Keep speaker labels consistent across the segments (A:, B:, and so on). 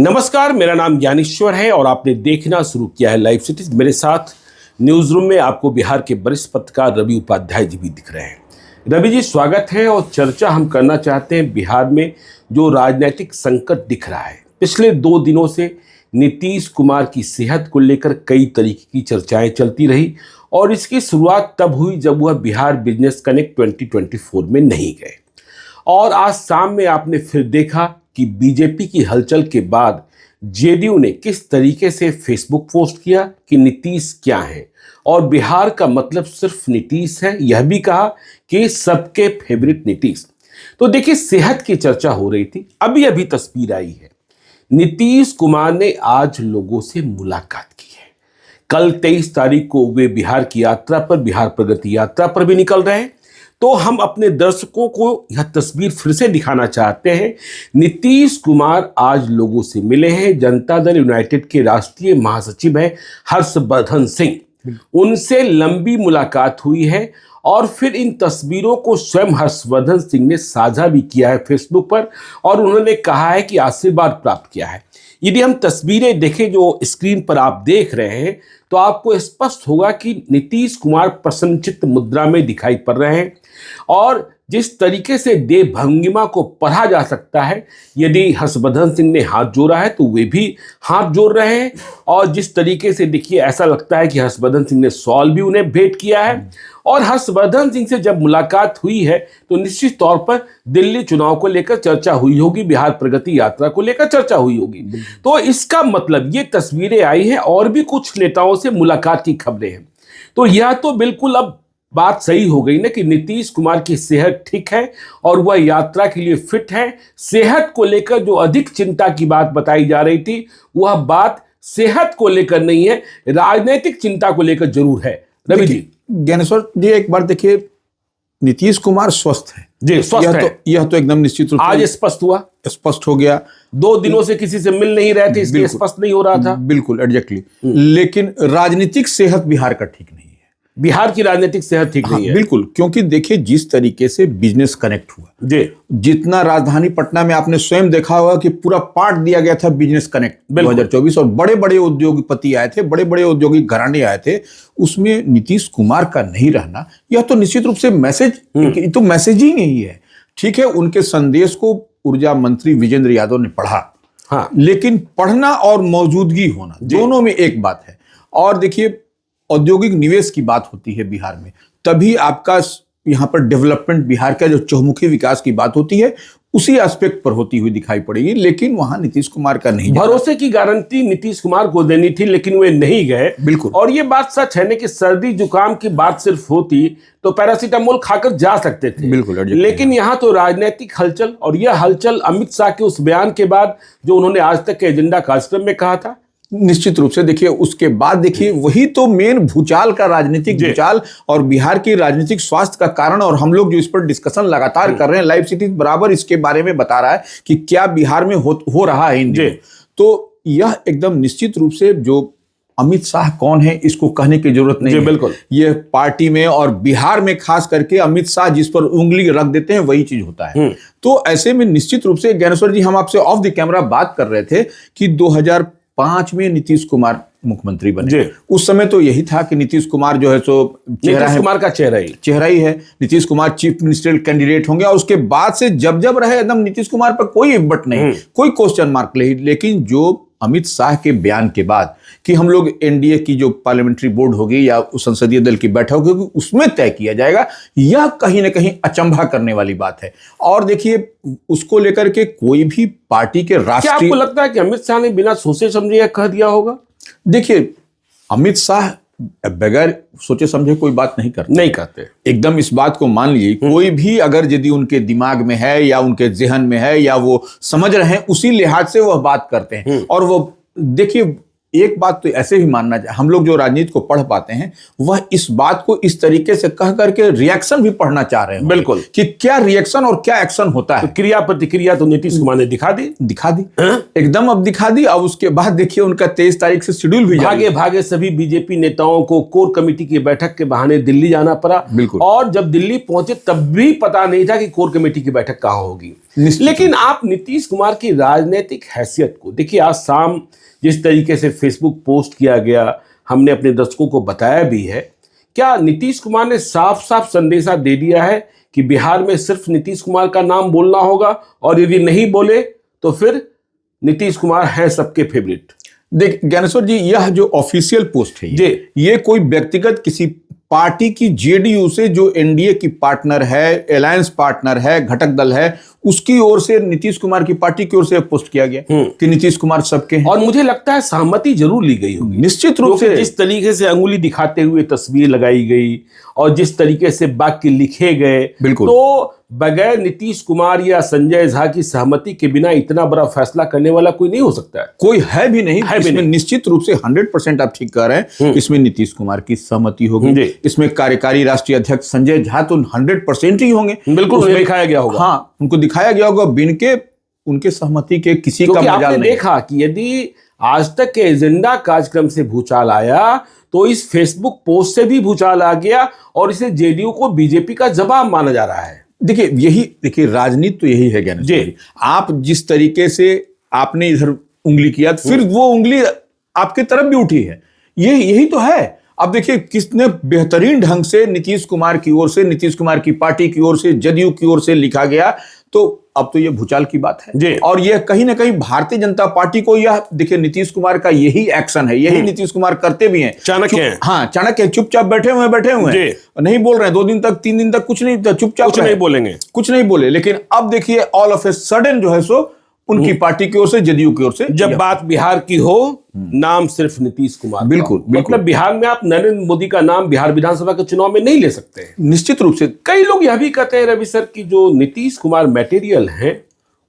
A: नमस्कार, मेरा नाम ज्ञानेश्वर है और आपने देखना शुरू किया है लाइव सिटीज। मेरे साथ न्यूज रूम में आपको बिहार के वरिष्ठ पत्रकार रवि उपाध्याय जी भी दिख रहे हैं। रवि जी, स्वागत है। और चर्चा हम करना चाहते हैं बिहार में जो राजनीतिक संकट दिख रहा है। पिछले 2 दिनों से नीतीश कुमार की सेहत को लेकर कई तरीके की चर्चाएं चलती रही और इसकी शुरुआत तब हुई जब वह बिहार बिजनेस कनेक्ट 2024 में नहीं गए। और आज शाम में आपने फिर देखा कि बीजेपी की हलचल के बाद जेडीयू ने किस तरीके से फेसबुक पोस्ट किया कि नीतीश क्या है और बिहार का मतलब सिर्फ नीतीश है। यह भी कहा कि सबके फेवरेट नीतीश। तो देखिए, सेहत की चर्चा हो रही थी। अभी अभी तस्वीर आई है, नीतीश कुमार ने आज लोगों से मुलाकात की है। कल 23 तारीख को वे बिहार की यात्रा पर, बिहार प्रगति यात्रा पर भी निकल रहे हैं। तो हम अपने दर्शकों को यह तस्वीर फिर से दिखाना चाहते हैं। नीतीश कुमार आज लोगों से मिले हैं। जनता दल यूनाइटेड के राष्ट्रीय महासचिव हैं हर्षवर्धन सिंह, उनसे लंबी मुलाकात हुई है और फिर इन तस्वीरों को स्वयं हर्षवर्धन सिंह ने साझा भी किया है फेसबुक पर और उन्होंने कहा है कि आशीर्वाद प्राप्त किया है। यदि हम तस्वीरें देखें जो स्क्रीन पर आप देख रहे हैं तो आपको स्पष्ट होगा कि नीतीश कुमार प्रसन्नचित्त मुद्रा में दिखाई पड़ रहे हैं और जिस तरीके से देह भंगिमा को पढ़ा जा सकता है, यदि हर्षवर्धन सिंह ने हाथ जोड़ा है तो वे भी हाथ जोड़ रहे हैं। और जिस तरीके से देखिए, ऐसा लगता है कि हर्षवर्धन सिंह ने शॉल भी उन्हें भेंट किया है। और हर्षवर्धन सिंह से जब मुलाकात हुई है तो निश्चित तौर पर दिल्ली चुनाव को लेकर चर्चा हुई होगी, बिहार प्रगति यात्रा को लेकर चर्चा हुई होगी। तो इसका मतलब ये तस्वीरें आई हैं और भी कुछ नेताओं से मुलाकात की खबरें हैं। तो यह तो बिल्कुल अब बात सही हो गई ना कि नीतीश कुमार की सेहत ठीक है और वह यात्रा के लिए फिट है। सेहत को लेकर जो अधिक चिंता की बात बताई जा रही थी, वह बात सेहत को लेकर नहीं है, राजनीतिक चिंता को लेकर जरूर है। रवि जी,
B: ज्ञानेश्वर जी, एक बार देखिए, नीतीश कुमार स्वस्थ है जी, स्वस्थ है। यह तो एकदम निश्चित रूप से
A: आज स्पष्ट हो गया।
B: 2 दिनों से किसी से मिल नहीं रहे थे, इसलिए स्पष्ट नहीं हो रहा था। बिल्कुल एग्जैक्टली। लेकिन राजनीतिक सेहत बिहार का ठीक नहीं है।
A: बिहार की राजनीतिक सेहत ठीक नहीं है।
B: बिल्कुल, क्योंकि देखिए जिस तरीके से बिजनेस कनेक्ट हुआ जी, जितना राजधानी पटना में आपने स्वयं देखा होगा कि पूरा पार्ट दिया गया था बिजनेस कनेक्ट 2024 और बड़े बड़े उद्योगपति आए थे, बड़े बड़े औद्योगिक घराने आए थे। उसमें नीतीश कुमार का नहीं रहना, यह तो निश्चित रूप से मैसेज, तो मैसेजिंग ही है। ठीक है, उनके संदेश को ऊर्जा मंत्री विजेंद्र यादव ने पढ़ा, हाँ, लेकिन पढ़ना और मौजूदगी होना दोनों में एक बात है। और देखिए, औद्योगिक निवेश की बात होती है बिहार में, तभी आपका यहाँ पर डेवलपमेंट, बिहार का जो चहुमुखी विकास की बात होती है, उसी एस्पेक्ट पर होती हुई दिखाई पड़ेगी। लेकिन वहां नीतीश कुमार का नहीं।
A: भरोसे की गारंटी नीतीश कुमार को देनी थी, लेकिन वे नहीं गए।
B: बिल्कुल।
A: और ये बात सच है ना कि सर्दी जुकाम की बात सिर्फ होती तो पैरासीटामोल खाकर जा सकते थे।
B: बिल्कुल।
A: लेकिन यहाँ तो राजनीतिक हलचल, और यह हलचल अमित शाह के उस बयान के बाद जो उन्होंने आज तक के एजेंडा कार्यक्रम में कहा था,
B: निश्चित रूप से देखिए उसके बाद देखिए वही तो मेन भूचाल का राजनीतिक भूचाल और बिहार की राजनीतिक स्वास्थ्य का कारण। और हम लोग जो इस पर डिस्कशन लगातार कर रहे हैं, लाइव सिटीज बराबर इसके बारे में बता रहा है कि क्या बिहार में हो रहा है इन दिनों। तो यह एकदम निश्चित रूप से, जो अमित शाह कौन है इसको कहने की जरूरत नहीं है।
A: बिल्कुल,
B: ये पार्टी में और बिहार में खास करके अमित शाह जिस पर उंगली रख देते हैं वही चीज होता है। तो ऐसे में निश्चित रूप से ज्ञानेश्वर जी, हम आपसे ऑफ द कैमरा बात कर रहे थे कि 2005 में नीतीश कुमार मुख्यमंत्री बने। उस समय तो यही था कि नीतीश कुमार जो है सो
A: नीतीश कुमार का चेहरा ही
B: है। Nitish Kumar chief ministerial candidate होंगे और उसके बाद से जब रहे एकदम नीतीश कुमार पर कोई बट नहीं, कोई क्वेश्चन मार्क नहीं। लेकिन जो अमित शाह के बयान के बाद कि हम लोग एनडीए की जो पार्लियामेंट्री बोर्ड होगी या संसदीय दल की बैठक होगी उसमें तय किया जाएगा, यह कहीं ना कहीं अचंभा करने वाली बात है। और देखिए उसको लेकर के कोई भी पार्टी के राष्ट्रीय,
A: क्या आपको लगता है कि अमित शाह ने बिना सोचे समझे कह दिया होगा?
B: देखिए, अमित शाह बगैर सोचे समझे कोई बात नहीं करते एकदम इस बात को मान लीजिए। कोई भी अगर यदि उनके दिमाग में है या उनके जहन में है या वो समझ रहे हैं, उसी लिहाज से वह बात करते हैं। और वो देखिए, एक बात तो ऐसे ही मानना चाहिए, हम लोग जो राजनीति को पढ़ पाते हैं वह इस बात को इस तरीके से कह करके रिएक्शन भी पढ़ना चाह रहे हैं,
A: बिल्कुल,
B: कि क्या रिएक्शन और क्या एक्शन होता है।
A: तो क्रिया प्रतिक्रिया तो नीतीश कुमार ने दिखा दी
B: एकदम, अब दिखा दी। अब उसके बाद देखिए उनका 23 तारीख से शेड्यूल भी
A: भागे सभी बीजेपी नेताओं को कोर कमेटी की बैठक के बहाने दिल्ली जाना पड़ा।
B: बिल्कुल,
A: और जब दिल्ली पहुंचे तब भी पता नहीं था कि कोर कमेटी की बैठक कहां होगी। लेकिन आप नीतीश कुमार की राजनीतिक हैसियत को देखिए, आज शाम जिस तरीके से फेसबुक पोस्ट किया गया, हमने अपने दर्शकों को बताया भी है, क्या नीतीश कुमार ने साफ साफ संदेशा दे दिया है कि बिहार में सिर्फ नीतीश कुमार का नाम बोलना होगा, और यदि नहीं बोले तो फिर नीतीश कुमार है सबके फेवरेट?
B: देख ज्ञानेश्वर जी, यह जो ऑफिशियल पोस्ट है ये कोई व्यक्तिगत किसी पार्टी की जेडीयू से जो एनडीए की पार्टनर है, अलायंस पार्टनर है, घटक दल है, उसकी ओर से नीतीश कुमार की पार्टी की ओर से पोस्ट किया गया कि नीतीश कुमार सबके हैं।
A: और मुझे लगता है सहमति जरूर ली गई होगी,
B: निश्चित रूप से।
A: जिस तरीके से अंगुली दिखाते हुए तस्वीर लगाई गई और जिस तरीके से वाक्य लिखे गए,
B: बिल्कुल,
A: तो बगैर नीतीश कुमार या संजय झा की सहमति के बिना इतना बड़ा फैसला करने वाला कोई नहीं हो सकता है।
B: कोई है भी नहीं। इसमें निश्चित रूप से 100% आप ठीक कह रहे हैं, इसमें नीतीश कुमार की सहमति होगी। इसमें कार्यकारी राष्ट्रीय अध्यक्ष संजय झा तो 100% ही होंगे।
A: बिल्कुल दिखाया गया होगा।
B: हाँ, उनको दिखाया गया होगा, बिन के उनके सहमति के किसी का मजाल नहीं।
A: आपने देखा कि यदि आज तक के एजेंडा कार्यक्रम से भूचाल आया तो इस फेसबुक पोस्ट से भी भूचाल आ गया, और इसे जेडीयू को बीजेपी का जवाब माना जा रहा है।
B: देखिए राजनीति तो यही है ज्ञानेश्वर जी। आप जिस तरीके से आपने इधर उंगली किया, फिर वो उंगली आपकी तरफ भी उठी है, यही तो है। अब देखिए किसने बेहतरीन ढंग से नीतीश कुमार की ओर से, नीतीश कुमार की पार्टी की ओर से, जदयू की ओर से लिखा गया, तो अब तो ये भूचाल की बात है। और यह कहीं ना कहीं भारतीय जनता पार्टी को, यह देखिए नीतीश कुमार का यही एक्शन है, यही नीतीश कुमार करते भी हैं।
A: चाणक्य,
B: हाँ चाणक्य, चुपचाप बैठे हुए हैं, नहीं बोल रहे हैं, 2 दिन तक 3 दिन तक कुछ नहीं, चुपचाप
A: कुछ नहीं बोलेंगे,
B: कुछ नहीं बोले। लेकिन अब देखिए ऑल ऑफ ए सडन जो है सो उनकी पार्टी की ओर से, जदयू की ओर से,
A: जब बात बिहार की हो, नाम सिर्फ नीतीश कुमार।
B: बिल्कुल,
A: मतलब बिहार में आप नरेंद्र मोदी का नाम बिहार विधानसभा के चुनाव में नहीं ले सकते।
B: निश्चित रूप से।
A: कई लोग यह भी कहते हैं रवि सर की जो नीतीश कुमार मटेरियल है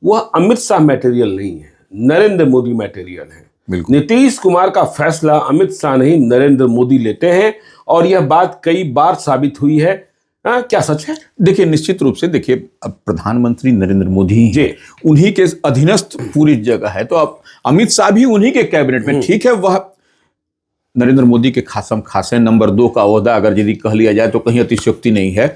A: वह अमित शाह मटेरियल नहीं है, नरेंद्र मोदी मटेरियल है। नीतीश कुमार का फैसला अमित शाह नहीं नरेंद्र मोदी लेते हैं, और यह बात कई बार साबित हुई है। क्या सच है?
B: देखिए निश्चित रूप से, देखिए अब प्रधानमंत्री नरेंद्र मोदी जी, उन्हीं के अधीनस्थ पूरी जगह है, तो अब अमित शाह भी उन्हीं के कैबिनेट में। ठीक है, वह नरेंद्र मोदी के खासम खासे नंबर 2 का ओहदा अगर यदि कह लिया जाए तो कहीं अतिशयोक्ति नहीं है।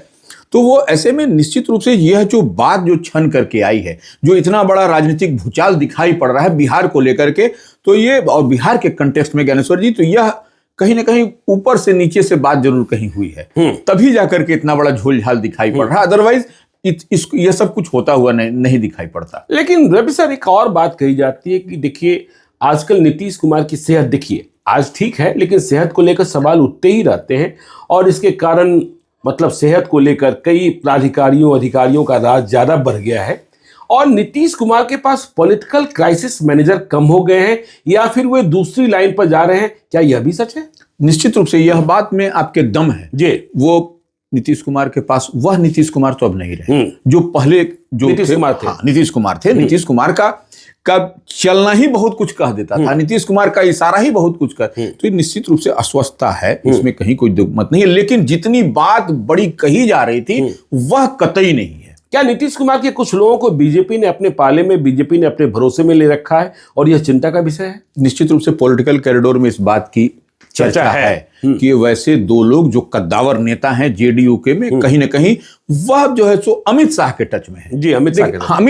B: तो वो ऐसे में निश्चित रूप से यह जो बात जो छन करके आई है, जो इतना बड़ा राजनीतिक भूचाल दिखाई पड़ रहा है बिहार को लेकर के, तो ये, और बिहार के कंटेक्स्ट में ज्ञानेश्वर जी, तो यह कहीं ना कहीं ऊपर से नीचे से बात जरूर कहीं हुई है, तभी जाकर के इतना बड़ा झोलझाल दिखाई पड़ रहा है। अदरवाइज यह सब कुछ होता हुआ नहीं दिखाई पड़ता।
A: लेकिन रवि सर, एक और बात कही जाती है कि देखिए आजकल नीतीश कुमार की सेहत, देखिए आज ठीक है, लेकिन सेहत को लेकर सवाल उठते ही रहते हैं, और इसके कारण मतलब सेहत को लेकर कई प्राधिकारियों अधिकारियों का राज ज्यादा बढ़ गया है, और नीतीश कुमार के पास पॉलिटिकल क्राइसिस मैनेजर कम हो गए हैं, या फिर वे दूसरी लाइन पर जा रहे हैं। क्या यह भी सच है?
B: निश्चित रूप से यह बात में आपके दम है जी। वो नीतीश कुमार के पास वह नीतीश कुमार तो अब नहीं रहे जो पहले जो
A: नीतीश कुमार थे।
B: हाँ, नीतीश कुमार थे। नीतीश कुमार का चलना ही बहुत कुछ कह देता था, नीतीश कुमार का इशारा ही बहुत कुछ कर, तो ये निश्चित रूप से अस्वस्थता है, इसमें कहीं कोई दुमत नहीं है। लेकिन जितनी बात बड़ी कही जा रही थी वह कतई नहीं है।
A: क्या नीतीश कुमार के कुछ लोगों को बीजेपी ने अपने पाले में, बीजेपी ने अपने भरोसे में ले रखा है, और यह चिंता का विषय है?
B: निश्चित रूप से पॉलिटिकल कॉरिडोर में इस बात की चर्चा है कि वैसे 2 लोग जो कद्दावर नेता हैं जेडीयू के में, कहीं ना कहीं वह जो है सो अमित शाह के टच में है।
A: जी, अमित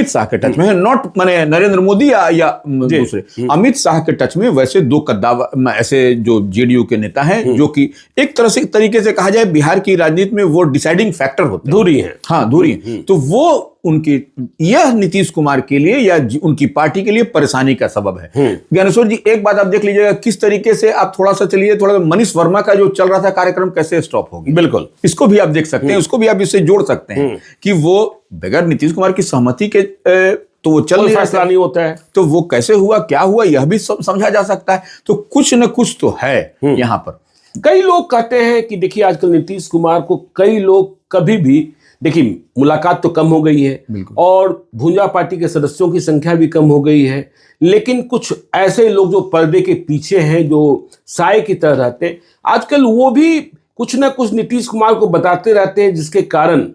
B: शाह के टच में है, नॉट माने नरेंद्र मोदी या दूसरे, अमित शाह के टच में वैसे 2 कद्दावर ऐसे जो जेडीयू के नेता हैं, जो कि एक तरह से तरीके से कहा जाए बिहार की राजनीति में वो डिसाइडिंग फैक्टर होते हैं,
A: धुरी है।
B: हाँ, धुरी है। तो वो उनकी, यह नीतीश कुमार के लिए या उनकी पार्टी के लिए परेशानी का सबब है। ज्ञानेश्वर जी, एक बात आप देख लीजिएगा, किस तरीके से आप थोड़ा सा चलिए, थोड़ा मनीष वर्मा का जो चल रहा था कार्यक्रम कैसे स्टॉप होगी।
A: बिल्कुल,
B: इसको भी आप देख सकते हैं, उसको भी आप इससे जोड़ सकते हैं कि वो बगैर नीतीश कुमार की सहमति के तो वो चल
A: फैसला नहीं होता है,
B: तो वो कैसे हुआ, क्या हुआ, यह भी समझा जा सकता है। तो कुछ न कुछ तो है यहाँ पर।
A: कई लोग कहते हैं कि देखिए आजकल नीतीश कुमार को कई लोग कभी भी देखिए मुलाकात तो कम हो गई है और भूंजा पार्टी के सदस्यों की संख्या भी कम हो गई है, लेकिन कुछ ऐसे लोग जो पर्दे के पीछे हैं, जो साए की तरह रहते हैं, आजकल वो भी कुछ ना कुछ नीतीश कुमार को बताते रहते हैं, जिसके कारण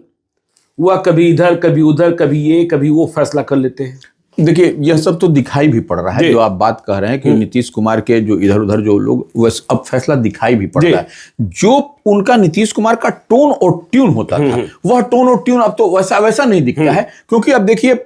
A: वह कभी इधर कभी उधर, कभी ये कभी वो फैसला कर लेते हैं।
B: देखिए यह सब तो दिखाई भी पड़ रहा है, जो आप बात कह रहे हैं कि नीतीश कुमार के जो इधर उधर जो लोग, वह अब फैसला दिखाई भी पड़ रहा है। जो उनका नीतीश कुमार का टोन और ट्यून होता था, वह टोन और ट्यून अब तो वैसा वैसा नहीं दिखता है। क्योंकि अब देखिए,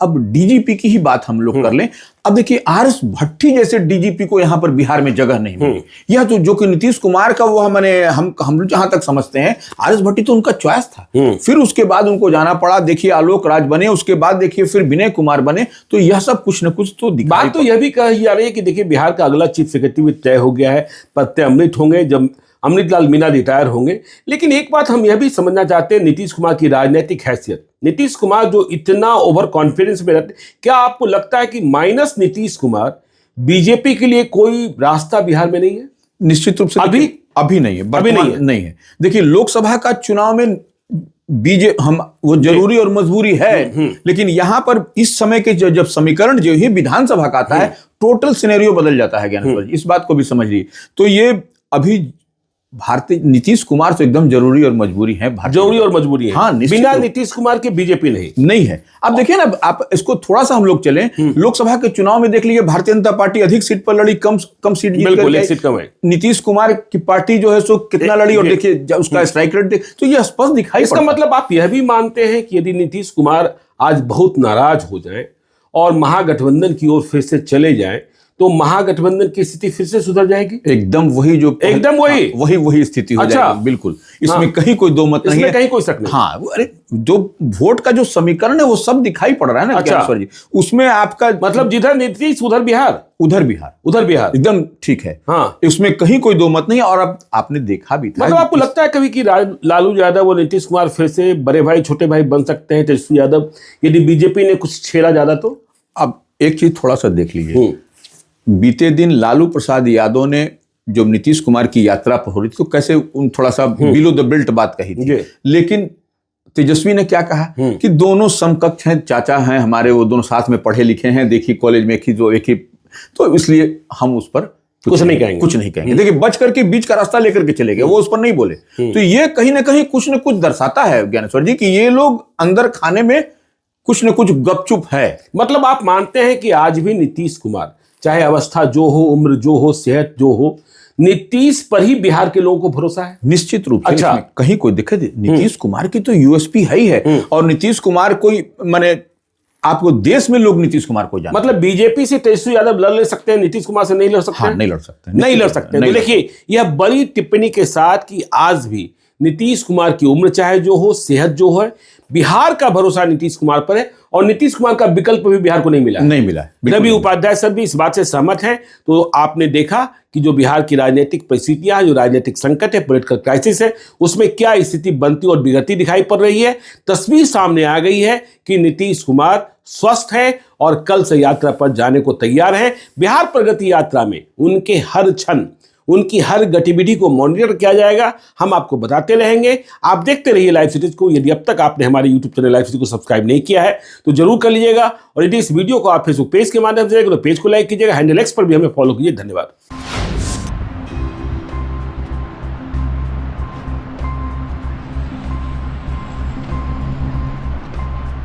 B: अब डीजीपी की ही बात हम लोग कर लें, अब देखिए आरएस भट्टी जैसे डीजीपी को यहां पर बिहार में जगह नहीं मिली। यह तो जो कि नीतीश कुमार का वह मैंने हम जहां तक समझते हैं, आरएस भट्टी तो उनका चॉइस था। फिर उसके बाद उनको जाना पड़ा, देखिए आलोक राज बने, उसके बाद देखिए फिर विनय कुमार बने। तो यह सब कुछ न कुछ तो
A: बात तो यह भी कही जा रही है कि देखिए बिहार का अगला चीफ सेक्रेटरी भी तय हो गया है, पत्ते अमृत होंगे जब अमृत लाल मीणा रिटायर होंगे। लेकिन एक बात हम यह भी समझना चाहते हैं, नीतीश कुमार की राजनीतिक हैसियत, नीतीश कुमार जो इतना ओवर कॉन्फिडेंस में रहते, क्या आपको लगता है कि माइनस नीतीश कुमार बीजेपी के लिए कोई रास्ता बिहार में नहीं है?
B: निश्चित रूप से अभी नहीं है,
A: अभी नहीं है।
B: देखिए लोकसभा का चुनाव में वो जरूरी और मजबूरी है, लेकिन यहां पर इस समय के जब समीकरण जो ही विधानसभा का आता है, टोटल सिनेरियो बदल जाता है ज्ञानेश्वर जी, इस बात को भी समझिए। तो ये अभी भारतीय नीतीश कुमार तो एकदम जरूरी और मजबूरी है,
A: जरूरी और मजबूरी है।
B: हाँ,
A: बिना नीतीश कुमार के बीजेपी नहीं
B: है। अब देखिए ना, आप इसको थोड़ा सा हम लोग चलें, लोकसभा के चुनाव में देख लीजिए, भारतीय जनता पार्टी अधिक सीट पर लड़ी, कम सीट जीत
A: बिल्कुल एक सीट कम है।
B: नीतीश कुमार की पार्टी जो है सो कितना लड़ी, और देखिए उसका स्ट्राइक रेट देख, तो ये स्पष्ट दिखाई।
A: इसका मतलब आप यह भी मानते हैं कि यदि नीतीश कुमार आज बहुत नाराज हो जाए और महागठबंधन की ओर फिर से चले जाए, तो महागठबंधन की स्थिति फिर से सुधर जाएगी?
B: एकदम वही वही स्थिति हो जाएगी। बिल्कुल, इसमें कहीं कोई दो मत नहीं है,
A: कहीं कोई शक नहीं।
B: हाँ, अरे जो वोट का जो समीकरण है वो सब दिखाई पड़ रहा है ना ज्ञानेश्वर जी। उसमें आपका
A: मतलब जिधर नीतीश उधर बिहार
B: एकदम ठीक है।
A: हाँ,
B: इसमें कहीं कोई दो मत नहीं है। और अब आपने देखा भी था,
A: मतलब आपको लगता है कभी कि लालू यादव और नीतीश कुमार फिर से बड़े भाई छोटे भाई बन सकते हैं, तेजस्वी यादव, यदि बीजेपी ने कुछ छेड़ा ज्यादा तो?
B: अब एक चीज थोड़ा सा देख लीजिए, बीते दिन लालू प्रसाद यादव ने जो नीतीश कुमार की यात्रा पर हो रही थी, तो कैसे उन थोड़ा सा बिलो द बेल्ट बात कही थी, लेकिन तेजस्वी ने क्या कहा कि दोनों समकक्ष हैं, चाचा हैं हमारे, वो दोनों साथ में पढ़े लिखे हैं, देखिए कॉलेज में एक ही, तो इसलिए हम उस पर कुछ नहीं कहेंगे। देखिए बच करके बीच का रास्ता लेकर के चले गए, वो उस पर नहीं बोले। तो ये कहीं ना कहीं कुछ न कुछ दर्शाता है ज्ञानेश्वर जी कि ये लोग अंदर खाने में कुछ न कुछ गपचुप है।
A: मतलब आप मानते हैं कि आज भी नीतीश कुमार, चाहे अवस्था जो हो, उम्र जो हो, सेहत जो हो, नीतीश पर ही बिहार के लोगों को भरोसा है?
B: निश्चित रूप से। अच्छा, कहीं कोई दिक्कत, नीतीश कुमार की तो यूएसपी है ही है। और नीतीश कुमार कोई, माने आपको देश में लोग नीतीश कुमार को जानते हैं।
A: मतलब बीजेपी से तेजस्वी यादव लड़ सकते हैं, नीतीश कुमार से नहीं लड़ सकते?
B: हाँ, नहीं लड़ सकते।
A: तो देखिए यह बड़ी टिप्पणी के साथ कि आज भी नीतीश कुमार की उम्र चाहे जो हो, सेहत जो है, बिहार का भरोसा नीतीश कुमार पर है और नीतीश कुमार का विकल्प भी बिहार को नहीं मिला। रवि उपाध्याय सर भी इस बात से सहमत हैं। तो आपने देखा कि जो बिहार की राजनीतिक परिस्थितियां, जो राजनीतिक संकट है, पॉलिटिकल क्राइसिस है, उसमें क्या स्थिति बनती और बिगड़ती दिखाई पड़ रही है। तस्वीर सामने आ गई है कि नीतीश कुमार स्वस्थ है और कल से यात्रा पर जाने को तैयार है। बिहार प्रगति यात्रा में उनके हर क्षण, उनकी हर गतिविधि को मॉनिटर किया जाएगा। हम आपको बताते रहेंगे। आप देखते रहिए लाइव सिटीज को। यदि अब तक आपने हमारे यूट्यूब चैनल लाइव सिटीज को सब्सक्राइब नहीं किया है तो जरूर कर लीजिएगा। और यदि इस वीडियो को आप फेसबुक पेज के माध्यम से देखें तो पेज को लाइक कीजिएगा। हैंडल एक्स पर भी हमें फॉलो कीजिए। धन्यवाद।